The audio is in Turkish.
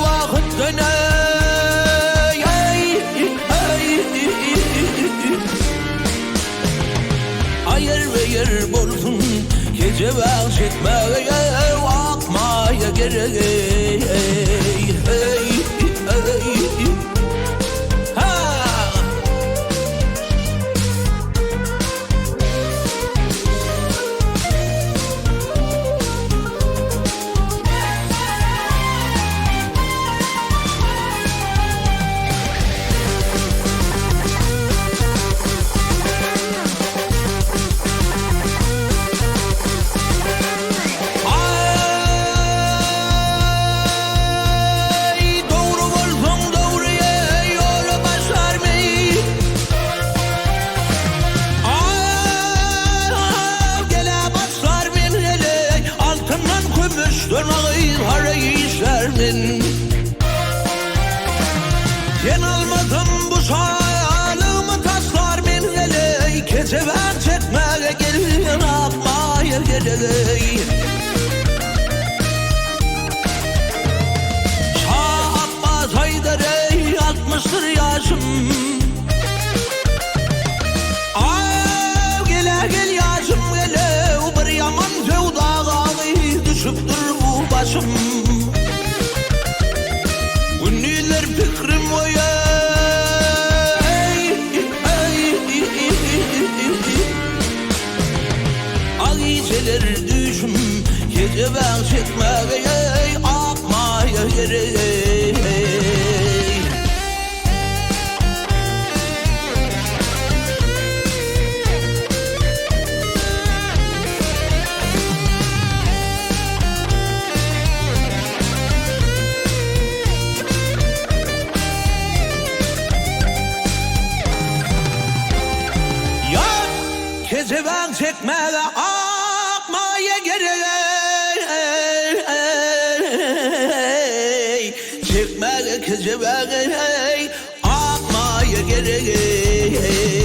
vakit döney ayır ve yer bulsun gece ben çekmeye bakmaya gerek yen almadım bu sağlığımı taslar min geley gece ben çekmeye gelin akmaya geley sağ atmaz haydarey 60'tır yaşım gele gel yaşım gele bir yaman sevdağa düşüptür bu başım günlüler fikrim o ya geceler düşüm gece ben çekmeye akmaya gerek gece ben çekmeye akmaya gerek çekmeye gece ben akmaya gerek